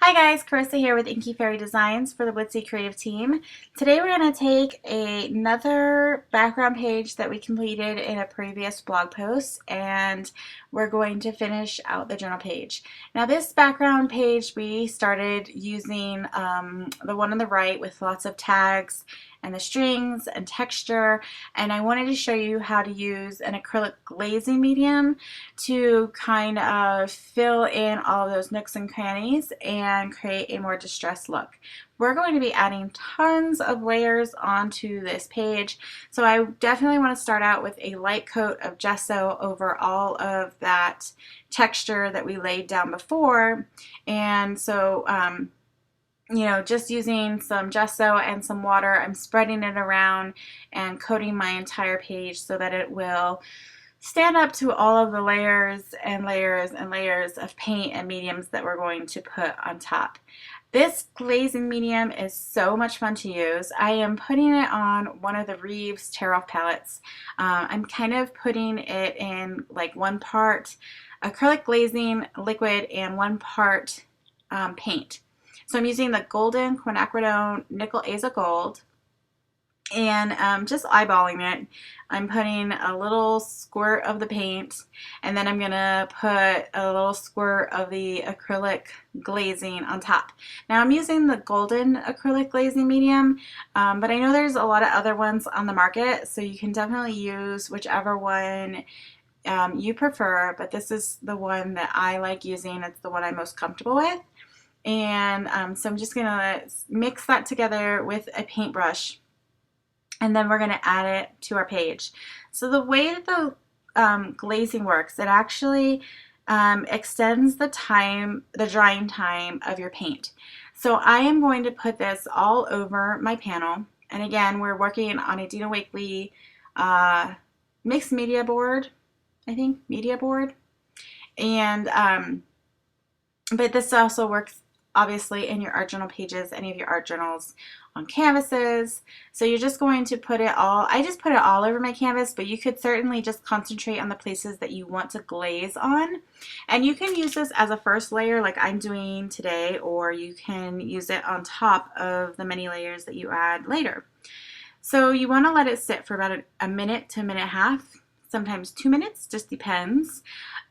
Hi guys, Carissa here with Inky Fairy Designs for the Woodsy Creative Team. Today we're going to take another background page that we completed in a previous blog post and we're going to finish out the journal page. Now this background page we started using the one on the right with lots of tags and the strings and texture, and I wanted to show you how to use an acrylic glazing medium to kind of fill in all of those nooks and crannies and create a more distressed look. We're going to be adding tons of layers onto this page, so I definitely want to start out with a light coat of gesso over all of that texture that we laid down before. And so just using some gesso and some water, I'm spreading it around and coating my entire page so that it will stand up to all of the layers and layers and layers of paint and mediums that we're going to put on top. This glazing medium is so much fun to use. I am putting it on one of the Reeves tear-off palettes. I'm kind of putting it in like 1 part acrylic glazing liquid and 1 part paint. So I'm using the golden quinacridone nickel aza gold, and just eyeballing it. I'm putting a little squirt of the paint, and then I'm gonna put a little squirt of the acrylic glazing on top. Now I'm using the golden acrylic glazing medium, but I know there's a lot of other ones on the market, so you can definitely use whichever one you prefer, but this is the one that I like using. It's the one I'm most comfortable with. And so I'm just gonna mix that together with a paintbrush, and then we're going to add it to our page. So the way that the glazing works, it actually extends the drying time of your paint. So I am going to put this all over my panel, and again we're working on a Dina Wakley mixed media board, I think media board, and but this also works obviously in your art journal pages, any of your art journals, on canvases. So you're just going to put it all, I just put it all over my canvas, but you could certainly just concentrate on the places that you want to glaze on. And you can use this as a first layer like I'm doing today, or you can use it on top of the many layers that you add later. So you want to let it sit for about a minute to a minute and a half, sometimes 2 minutes, just depends.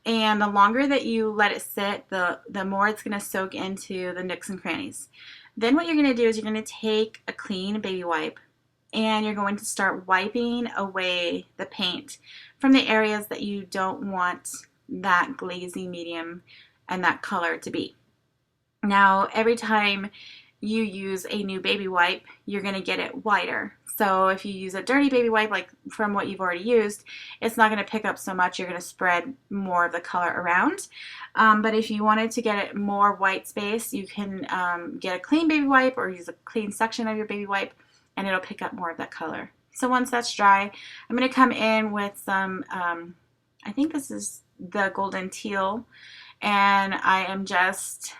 And the longer that you let it sit, the more it's going to soak into the nooks and crannies. Then what you're going to do is you're going to take a clean baby wipe and you're going to start wiping away the paint from the areas that you don't want that glazing medium and that color to be. Now, every time you use a new baby wipe, you're going to get it whiter. So if you use a dirty baby wipe, like from what you've already used, it's not going to pick up so much. You're going to spread more of the color around. But if you wanted to get it more white space, you can get a clean baby wipe or use a clean section of your baby wipe, and it'll pick up more of that color. So once that's dry, I'm going to come in with some, I think this is the golden teal, and I am just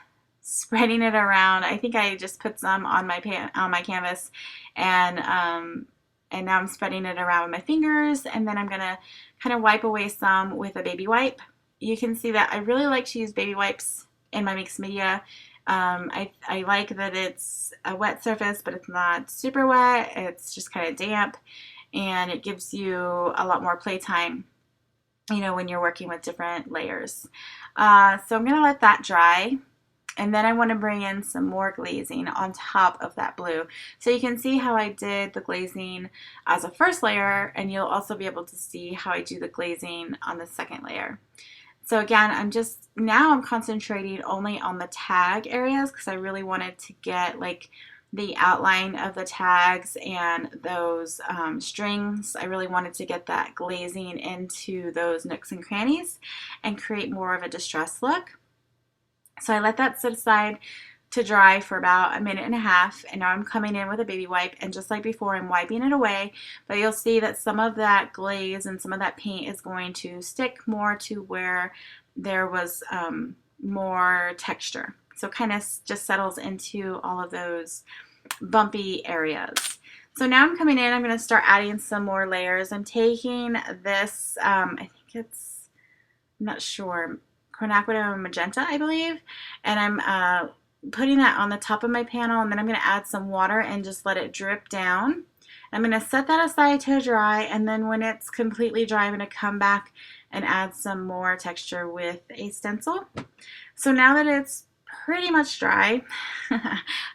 spreading it around. I think I just put some on my canvas, and now I'm spreading it around with my fingers, and then I'm gonna kind of wipe away some with a baby wipe. You can see that I really like to use baby wipes in my mixed media. I like that it's a wet surface, but it's not super wet. It's just kind of damp, and it gives you a lot more playtime, when you're working with different layers. So I'm gonna let that dry. And then I want to bring in some more glazing on top of that blue. So you can see how I did the glazing as a first layer, and you'll also be able to see how I do the glazing on the second layer. So again, I'm concentrating only on the tag areas because I really wanted to get like the outline of the tags and those strings. I really wanted to get that glazing into those nooks and crannies and create more of a distressed look. So I let that sit aside to dry for about a minute and a half, and now I'm coming in with a baby wipe, and just like before, I'm wiping it away, but you'll see that some of that glaze and some of that paint is going to stick more to where there was more texture. So it kind of just settles into all of those bumpy areas. So now I'm coming in, I'm going to start adding some more layers. I'm taking this, I think I'm not sure, quinacridone magenta, I believe, and I'm putting that on the top of my panel, and then I'm going to add some water and just let it drip down. I'm going to set that aside to dry, and then when it's completely dry, I'm going to come back and add some more texture with a stencil. So now that it's pretty much dry,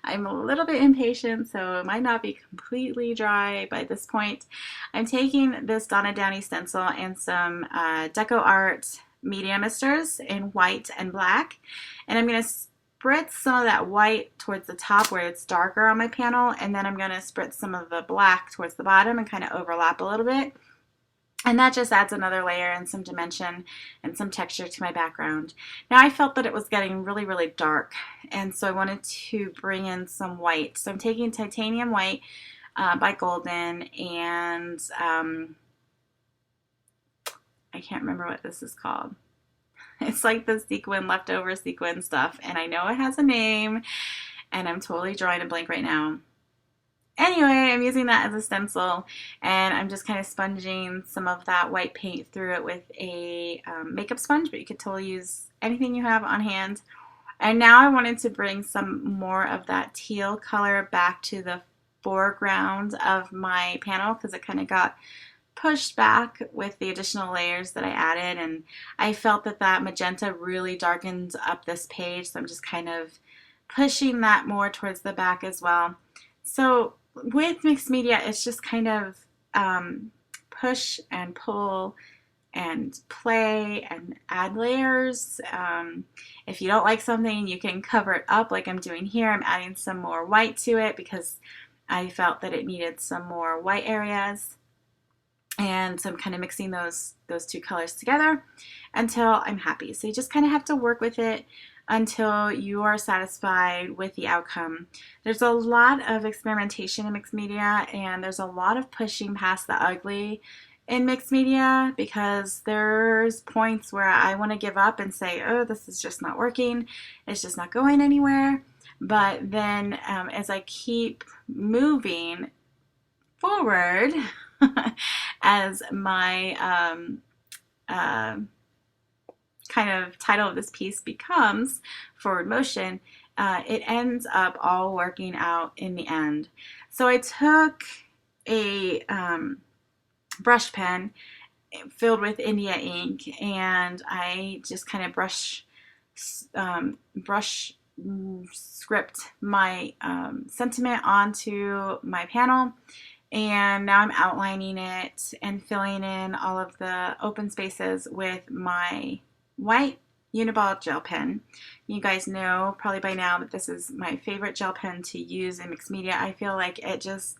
I'm a little bit impatient, so it might not be completely dry by this point. I'm taking this Donna Downey stencil and some Deco Art Media Misters in white and black, and I'm going to spritz some of that white towards the top where it's darker on my panel, and then I'm going to spritz some of the black towards the bottom and kind of overlap a little bit. And that just adds another layer and some dimension and some texture to my background. Now I felt that it was getting really, really dark, and so I wanted to bring in some white. So I'm taking Titanium White by Golden, and I can't remember what this is called. It's like the sequin, leftover sequin stuff, and I know it has a name, and I'm totally drawing a blank right now. Anyway, I'm using that as a stencil, and I'm just kind of sponging some of that white paint through it with a makeup sponge, but you could totally use anything you have on hand. And now I wanted to bring some more of that teal color back to the foreground of my panel because it kind of got pushed back with the additional layers that I added, and I felt that that magenta really darkened up this page, so I'm just kind of pushing that more towards the back as well. So with mixed media, it's just kind of push and pull and play and add layers. If you don't like something, you can cover it up like I'm doing here. I'm adding some more white to it because I felt that it needed some more white areas. And so I'm kind of mixing those two colors together until I'm happy. So you just kind of have to work with it until you are satisfied with the outcome. There's a lot of experimentation in mixed media, and there's a lot of pushing past the ugly in mixed media because there's points where I want to give up and say, oh, this is just not working. It's just not going anywhere. But then as I keep moving forward, as my kind of title of this piece becomes, forward motion, it ends up all working out in the end. So I took a brush pen filled with India ink, and I just kind of brush script my sentiment onto my panel. And now I'm outlining it and filling in all of the open spaces with my white Uniball gel pen. You guys know probably by now that this is my favorite gel pen to use in mixed media. I feel like it just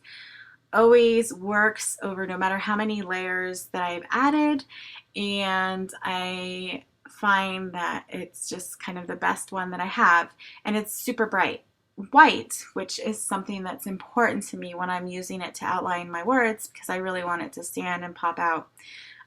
always works over no matter how many layers that I've added, and I find that it's just kind of the best one that I have, and it's super bright white, which is something that's important to me when I'm using it to outline my words because I really want it to stand and pop out.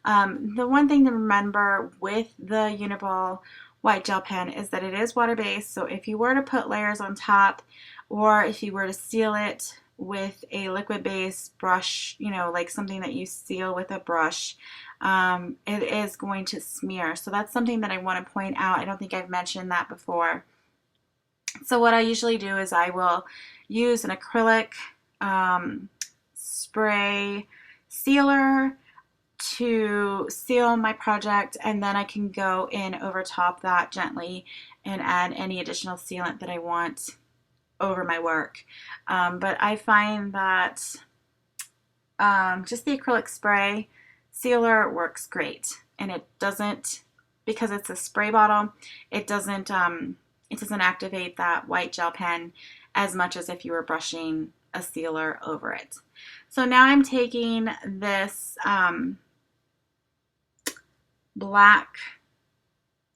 The one thing to remember with the Uniball white gel pen is that it is water-based, so if you were to put layers on top, or if you were to seal it with a liquid-based brush, you know, like something that you seal with a brush, it is going to smear. So that's something that I want to point out. I don't think I've mentioned that before. So what I usually do is I will use an acrylic spray sealer to seal my project, and then I can go in over top that gently and add any additional sealant that I want over my work. But I find that just the acrylic spray sealer works great, and it doesn't, because it's a spray bottle, it doesn't activate that white gel pen as much as if you were brushing a sealer over it. So now I'm taking this black,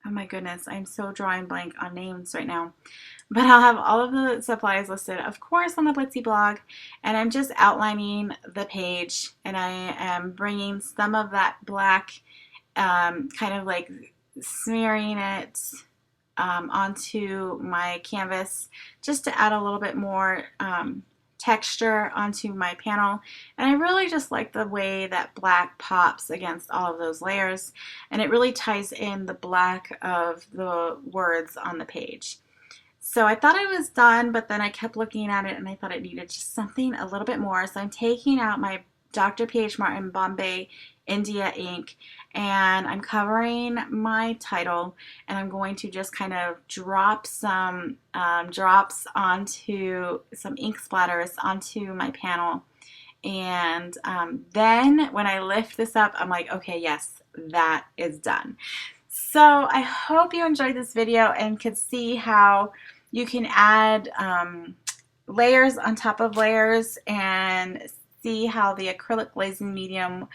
oh my goodness, I'm so drawing blank on names right now, but I'll have all of the supplies listed, of course, on the Blitzy blog, and I'm just outlining the page, and I am bringing some of that black, kind of like smearing it onto my canvas just to add a little bit more texture onto my panel. And I really just like the way that black pops against all of those layers, and it really ties in the black of the words on the page. So I thought I was done, but then I kept looking at it and I thought it needed just something a little bit more. So I'm taking out my Dr. P.H. Martin Bombay India ink and I'm covering my title, and I'm going to just kind of drop some drops onto some ink splatters onto my panel. And then when I lift this up, I'm like, okay, yes, that is done. So I hope you enjoyed this video and could see how you can add layers on top of layers and see how the acrylic glazing medium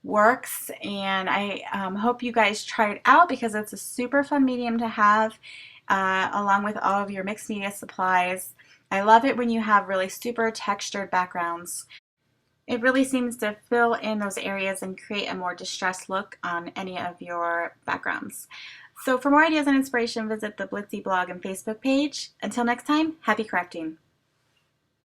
works. And I hope you guys try it out because it's a super fun medium to have along with all of your mixed media supplies. I love it when you have really super textured backgrounds. It really seems to fill in those areas and create a more distressed look on any of your backgrounds. So for more ideas and inspiration, visit the Blitzy blog and Facebook page. Until next time, happy crafting.